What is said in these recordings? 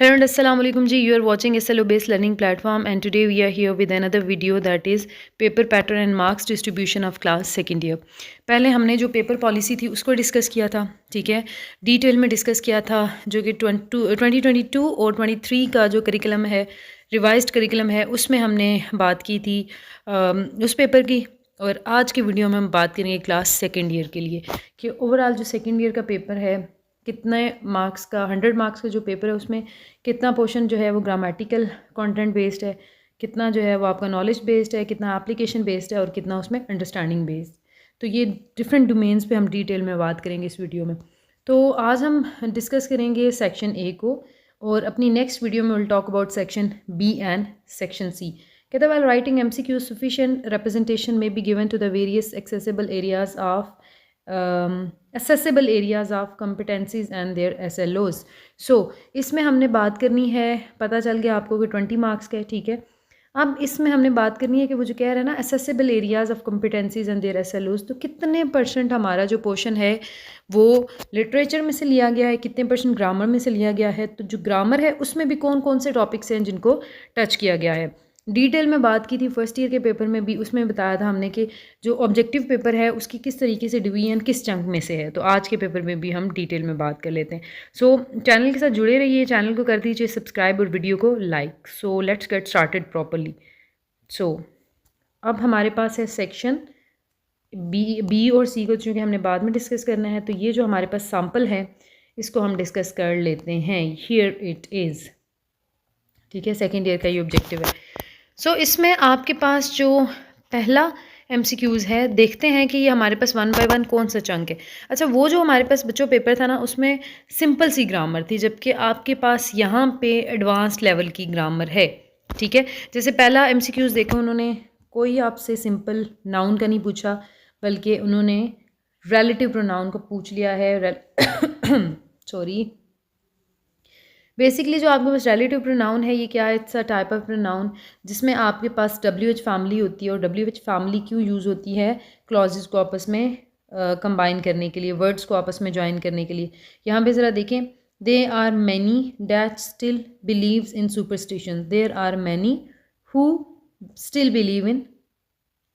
Hello and assalamu alaikum ji. You are watching SLO based learning platform and today we are here with another video that is paper pattern and marks distribution of class second year. पहले हमने जो paper policy थी उसको discuss किया था, ठीक है, detail में डिस्कस किया था, जो कि 2022 और 23 का जो करिकुलम है, रिवाइज्ड करिकुलम है, उसमें हमने बात की थी उस पेपर की। और आज के वीडियो में हम बात करेंगे क्लास सेकेंड ईयर के लिए कि ओवरऑल जो सेकेंड ईयर का पेपर है कितने मार्क्स का, 100 मार्क्स का जो पेपर है उसमें कितना पोर्शन जो है वो ग्रामेटिकल कंटेंट बेस्ड है, कितना जो है वो आपका नॉलेज बेस्ड है, कितना एप्लीकेशन बेस्ड है और कितना उसमें अंडरस्टैंडिंग बेस्ड। तो ये डिफरेंट डोमेन्स पे हम डिटेल में बात करेंगे इस वीडियो में। तो आज हम डिस्कस करेंगे सेक्शन ए को और अपनी नेक्स्ट वीडियो में will talk about section B and section C. कहता है while writing MCQ sufficient representation may be given to the various accessible areas of competencies and their SLOs। So इसमें हमने बात करनी है, पता चल गया आपको कि 20 मार्क्स का है, ठीक है। अब इसमें हमने बात करनी है कि वो जो कह रहा है ना accessible areas of competencies and their SLOs, तो कितने परसेंट हमारा जो पोर्शन है वो लिटरेचर में से लिया गया है, कितने परसेंट ग्रामर में से लिया गया है। तो जो ग्रामर है उसमें भी कौन कौन से टॉपिक्स हैं जिनको टच किया गया है, डिटेल में बात की थी फर्स्ट ईयर के पेपर में भी। उसमें बताया था हमने कि जो ऑब्जेक्टिव पेपर है उसकी किस तरीके से डिवीजन किस चंक में से है। तो आज के पेपर में भी हम डिटेल में बात कर लेते हैं। सो चैनल के साथ जुड़े रहिए, चैनल को कर दीजिए सब्सक्राइब और वीडियो को like. So let's get started properly. So अब हमारे पास है सेक्शन बी और सी को, चूँकि हमने बाद में डिस्कस करना है, तो ये जो हमारे पास सैम्पल है इसको हम डिस्कस कर लेते हैं। हियर इट इज़, ठीक है, सेकेंड ईयर का ये ऑब्जेक्टिव है। सो इसमें आपके पास जो पहला MCQs है, देखते हैं कि ये हमारे पास 1 बाय 1 कौन सा चंक है। अच्छा, वो जो हमारे पास बच्चों पेपर था ना उसमें सिंपल सी ग्रामर थी, जबकि आपके पास यहाँ पे एडवांस लेवल की ग्रामर है, ठीक है। जैसे पहला MCQs देखो, उन्होंने कोई आपसे सिंपल नाउन का नहीं पूछा, बल्कि उन्होंने रिलेटिव प्रोनाउन को पूछ लिया है। सॉरी, बेसिकली जो आपके पास रिलेटिव प्रोनाउन है ये क्या है, it's a type of pronoun जिसमें आपके पास WH फैमिली होती है। और WH फैमिली क्यों यूज़ होती है, क्लॉजेस को आपस में कंबाइन करने के लिए, वर्ड्स को आपस में ज्वाइन करने के लिए। यहाँ पे ज़रा देखें, they are many that still believes in superstition, there are many who still believe in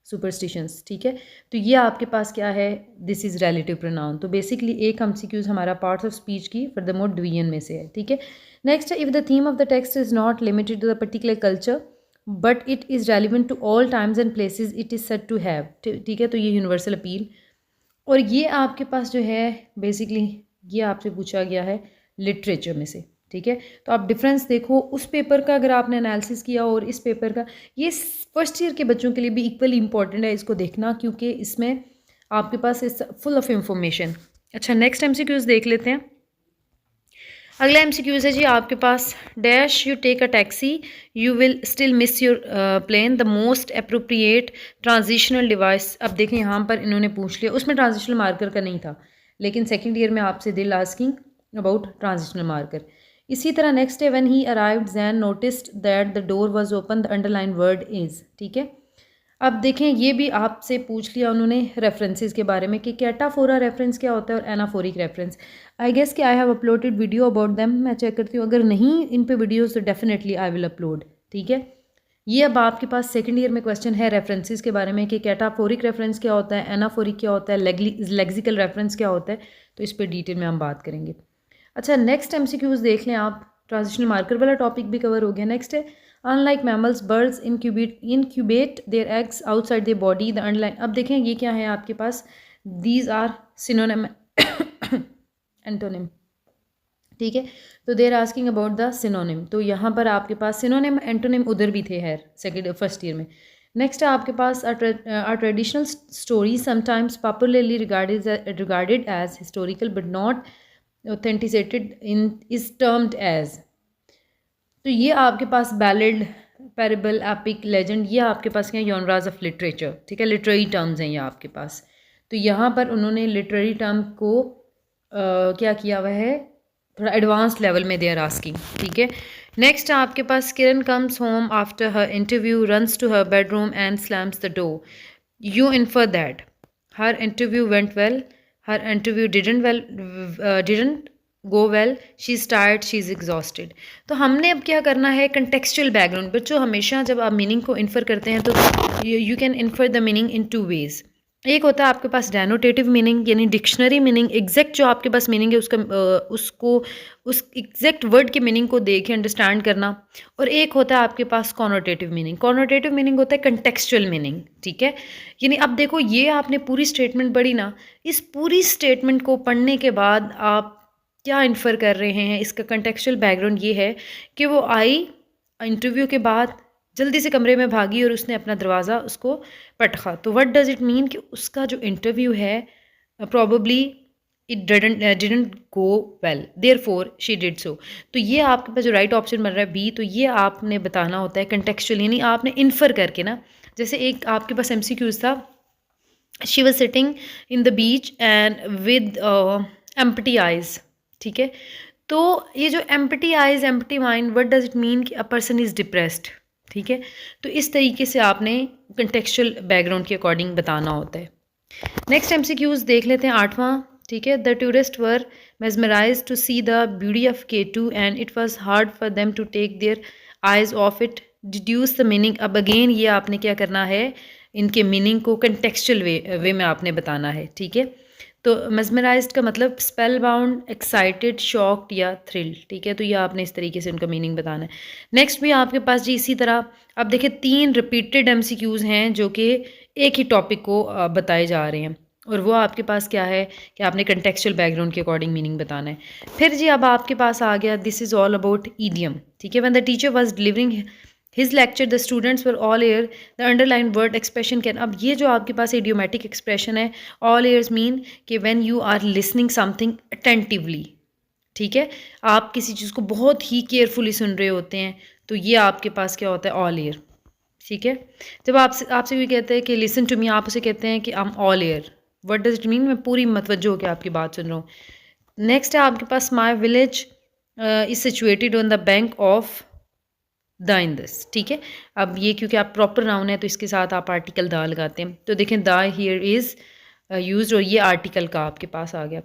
superstitions, ठीक है। तो ये आपके पास क्या है, दिस इज़ रिलेटिव प्रोनाउन। तो बेसिकली एक MCQs हमारा पार्ट्स ऑफ स्पीच की फर्दरमोर डिवीजन में से है, ठीक है। नेक्स्ट है, if the theme of the text is not limited to the particular culture but it is relevant to all times and places it is said to have, ठीक है। तो ये यूनिवर्सल अपील। और ये आपके पास जो है बेसिकली ये आपसे पूछा गया है लिटरेचर में से, ठीक है। तो आप डिफरेंस देखो उस पेपर का, अगर आपने एनालिसिस किया और इस पेपर का, ये फर्स्ट ईयर के बच्चों के लिए भी इक्वली इंपॉर्टेंट है इसको देखना, क्योंकि इसमें आपके पास इस फुल ऑफ इंफॉर्मेशन। अच्छा, नेक्स्ट MCQs देख लेते हैं। अगला MCQs है जी आपके पास, dash you take a taxi you will still miss your plane, the most appropriate transitional device. अब देखें यहाँ पर इन्होंने पूछ लिया, उसमें ट्रांजिशनल मार्कर का नहीं था, लेकिन सेकेंड ईयर में आपसे दिल आस्किंग अबाउट ट्रांजिशनल मार्कर। इसी तरह नेक्स्ट है, when he arrived Zain noticed that the door was open, the underline word is, ठीक है। अब देखें ये भी आपसे पूछ लिया उन्होंने रेफरेंसेस के बारे में कि कैटाफोरा रेफरेंस क्या होता है और एनाफोरिक रेफरेंस। आई गेस कि I have uploaded video about them, मैं चेक करती हूँ, अगर नहीं इन पे वीडियोस तो डेफिनेटली आई विल अपलोड, ठीक है। ये अब आपके पास सेकंड ईयर में क्वेश्चन है रेफरेंसेस के बारे में कि कैटाफोरिक रेफरेंस क्या होता है, एनाफोरिक क्या होता है, लेक्सिकल रेफरेंस क्या होता है। तो इस पर डिटेल में हम बात करेंगे। अच्छा, नेक्स्ट MCQs देख लें आप, ट्रांजिशनल मार्कर वाला टॉपिक भी कवर हो गया। नेक्स्ट है, unlike mammals birds incubate their eggs outside their body, the online. अब देखें ये क्या है आपके पास, दीज आर सिनोनिम एंटोनिम, ठीक है। तो देर आस्किंग अबाउट द सिनोनिम, तो यहाँ पर आपके पास सिनोनिम एंटोनिम उधर भी थे है फर्स्ट ईयर में। नेक्स्ट है आपके पास, are traditional story sometimes popularly regarded as historical but not authenticated in is termed as. तो ये आपके पास बैलेड, पैरेबल, एपिक, लेजेंड, ये आपके पास क्या, जॉनराज ऑफ लिटरेचर, ठीक है, लिटरेरी टर्म्स हैं ये आपके पास। तो यहाँ पर उन्होंने लिटरेरी टर्म को क्या किया हुआ है, थोड़ा एडवांस लेवल में दे आर आस्किंग, ठीक है। नेक्स्ट आपके पास, Kiran comes home after her interview, runs to her bedroom and slams the door, you infer that her interview went well, her interview didn't go well, she is tired, she is exhausted. तो हमने अब क्या करना है, contextual background. बच्चों हमेशा जब आप मीनिंग को इन्फर करते हैं तो you can infer the meaning in two ways. एक होता है आपके पास डेनोटेटिव मीनिंग, यानी डिक्शनरी मीनिंग, एग्जैक्ट जो आपके पास मीनिंग है उसका उसको उस एग्जैक्ट वर्ड के मीनिंग को देख के अंडरस्टैंड करना। और एक होता है आपके पास कॉनोटेटिव मीनिंग। कॉनोटेटिव मीनिंग होता है कंटेक्चुअल मीनिंग, ठीक है। यानी अब देखो ये आपने पूरी स्टेटमेंट पढ़ी ना, इस पूरी स्टेटमेंट को पढ़ने के बाद आप क्या इन्फर कर रहे हैं, इसका कंटेक्चुअल बैकग्राउंड ये है कि वो आई इंटरव्यू के बाद जल्दी से कमरे में भागी और उसने अपना दरवाज़ा उसको पटखा। तो व्हाट डज़ इट मीन कि उसका जो इंटरव्यू है probably it didn't go well, therefore she did so. तो ये आपके पास जो राइट ऑप्शन बन रहा है बी, तो ये आपने बताना होता है कंटेक्चुअल, यानी आपने इन्फर करके ना। जैसे एक आपके पास MCQs था, she was sitting in the beach and with empty eyes, ठीक है। तो ये जो empty eyes, empty mind, what does it mean कि अ पर्सन इज़ डिप्रेस्ड, ठीक है। तो इस तरीके से आपने कंटेक्चुअल बैकग्राउंड के अकॉर्डिंग बताना होता है। नेक्स्ट MCQs देख लेते हैं, 8वां, ठीक है। The tourist were mesmerized to see the beauty of K2 and it was hard for them to take their eyes off it, deduce the meaning. अब अगेन ये आपने क्या करना है, इनके मीनिंग को कंटेक्चुअल वे में आपने बताना है, ठीक है। तो mesmerized का मतलब स्पेल बाउंड, एक्साइटेड, शॉक्ड या थ्रिल्ड, ठीक है। तो ये आपने इस तरीके से उनका मीनिंग बताना है। नेक्स्ट भी आपके पास जी इसी तरह, अब देखिए 3 रिपीटेड MCQs हैं जो कि एक ही टॉपिक को बताए जा रहे हैं, और वो आपके पास क्या है कि आपने कंटेक्चुअल बैकग्राउंड के अकॉर्डिंग मीनिंग बताना है। फिर जी अब आपके पास आ गया this is all about idiom, ठीक है। When the teacher was delivering his lecture the students were all ear, the underline word expression can. अब ये जो आपके पास इडियोमेटिक एक्सप्रेशन है, ऑल एयर्स मीन कि when you are listening something attentively, ठीक है, आप किसी चीज़ को बहुत ही केयरफुली सुन रहे होते हैं, तो ये आपके पास क्या होता है, ऑल एयर, ठीक है। जब आपसे भी कहते हैं कि लिसन टू मी, आप उसे कहते हैं कि I am all air, what does it mean, मैं पूरी मतवज्जो होकर आपकी बात सुन रहा हूँ। नेक्स्ट है आपके पास my village is situated on the bank of the Indus, ठीक है। अब ये क्योंकि आप प्रॉपर नाउन है तो इसके साथ आप आर्टिकल द लगाते हैं, तो देखें द हियर इज़ यूज्ड, और ये आर्टिकल का आपके पास आ गया।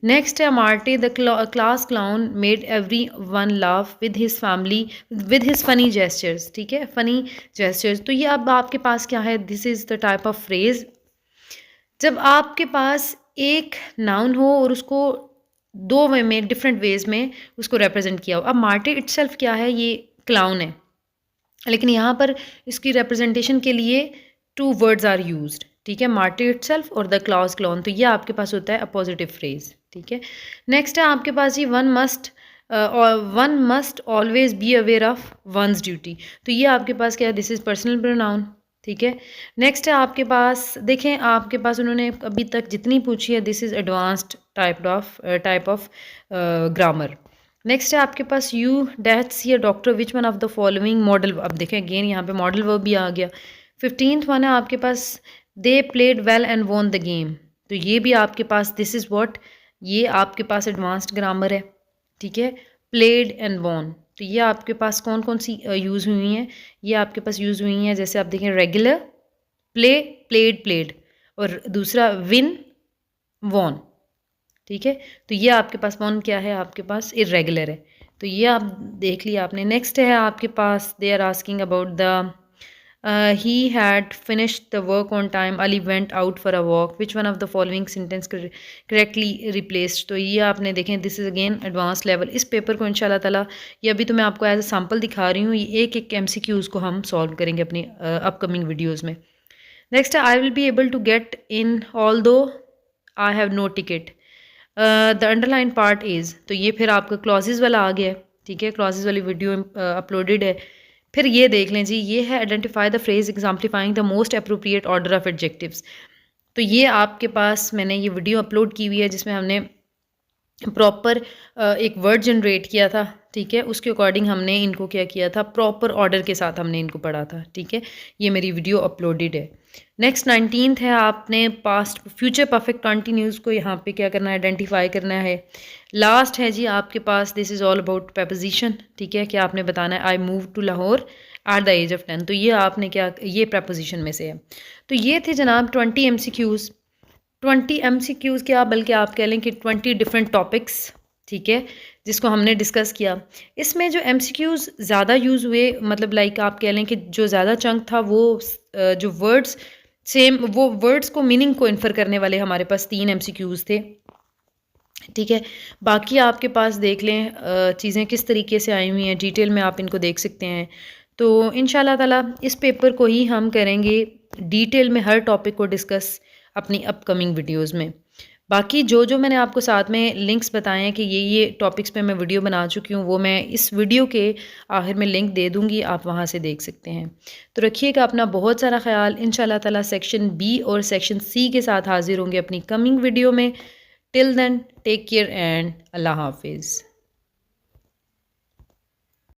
नेक्स्ट है Marty the class clown made everyone laugh with his family with his funny gestures, ठीक है, फनी जेस्चर्स। तो ये अब आपके पास क्या है, this is the type of phrase जब आपके पास एक नाउन हो और उसको दो वे में, डिफरेंट वेज में उसको रिप्रेजेंट किया हो। अब मार्टे इटसेल्फ क्या है, ये क्लाउन है, लेकिन यहाँ पर इसकी रिप्रेजेंटेशन के लिए 2 वर्ड्स आर यूज्ड, ठीक है, मार्टे इटसेल्फ और द क्लास क्लाउन। तो ये आपके पास होता है अपोजिटिव फ्रेज, ठीक है। नेक्स्ट है आपके पास ये one must always be aware of once duty. तो ये आपके पास क्या है, दिस इज़ पर्सनल प्रोनाउन, ठीक है। नेक्स्ट है आपके पास, देखें आपके पास उन्होंने अभी तक जितनी पूछी है, this is advanced type of grammar. Next है आपके पास you date see a doctor which one of the following model. अब देखें अगेन यहाँ पे मॉडल वर्ब भी आ गया। 15th वन है आपके पास they played well and won the game. तो ये भी आपके पास दिस इज़ व्हाट, ये आपके पास एडवांस्ड ग्रामर है, ठीक है। प्लेड एंड वॉन, तो ये आपके पास कौन कौन सी यूज़ हुई हैं, ये आपके पास यूज़ हुई हैं, जैसे आप देखें रेगुलर, प्ले, प्लेड, और दूसरा विन, वॉन, ठीक है। तो ये आपके पास वॉन क्या है, आपके पास इरेगुलर है, तो ये आप देख लिया आपने। नेक्स्ट है आपके पास they are asking about the he had finished the work on time, Ali went out for a walk, which one of the following sentence correctly replaced। तो ये आपने देखें this is again advance level. इस paper को इंशाल्लाह ताला, ये अभी तो मैं आपको एज ए सैम्पल दिखा रही हूँ, ये एक एक MCQs को हम सॉल्व करेंगे अपनी अपकमिंग वीडियोज़ में। नेक्स्ट है I will be able to get in although I have no ticket, the underline part is. तो ये फिर आपका क्लॉजेज वाला आ गया है, ठीक है, क्लॉजेज वाली वीडियो अपलोडेड है। फिर ये देख लें जी, ये है identify the phrase exemplifying the most appropriate order of adjectives. तो ये आपके पास मैंने ये वीडियो अपलोड की हुई है जिसमें हमने प्रॉपर एक वर्ड जनरेट किया था, ठीक है, उसके अकॉर्डिंग हमने इनको क्या किया था, प्रॉपर ऑर्डर के साथ हमने इनको पढ़ा था, ठीक है। ये मेरी वीडियो अपलोडेड है। नेक्स्ट 19th है, आपने पास्ट फ्यूचर परफेक्ट कंटिन्यूस को यहाँ पे क्या करना है, आइडेंटिफाई करना है। लास्ट है जी आपके पास this is all about preposition, ठीक है, क्या आपने बताना है I move to Lahore at the age of 10। तो ये आपने क्या, ये प्रपोजिशन में से है। तो ये थे जनाब 20 MCQs क्या, बल्कि आप कह लें कि 20 डिफरेंट टॉपिक्स, ठीक है, जिसको हमने डिस्कस किया। इसमें जो एमसीक्यूज़ ज़्यादा यूज़ हुए, मतलब लाइक आप कह लें कि जो ज़्यादा चंक था वो जो वर्ड्स सेम, वो वर्ड्स को मीनिंग को इन्फर करने वाले हमारे पास 3 एमसीक्यूज़ थे। ठीक है, बाकी आपके पास देख लें चीज़ें किस तरीके से आई हुई हैं, डिटेल में आप इनको देख सकते हैं। तो इंशाल्लाह ताला इस पेपर को ही हम करेंगे डिटेल में, हर टॉपिक को डिस्कस अपनी अपकमिंग वीडियोज़ में। बाकी जो मैंने आपको साथ में लिंक्स बताए हैं कि ये टॉपिक्स पे मैं वीडियो बना चुकी हूँ, वो मैं इस वीडियो के आखिर में लिंक दे दूँगी, आप वहाँ से देख सकते हैं। तो रखिएगा अपना बहुत सारा ख़्याल। इंशाल्लाह ताला सेक्शन बी और सेक्शन सी के साथ हाज़िर होंगे अपनी कमिंग वीडियो में। Till then take care and अल्लाह हाफ़िज़।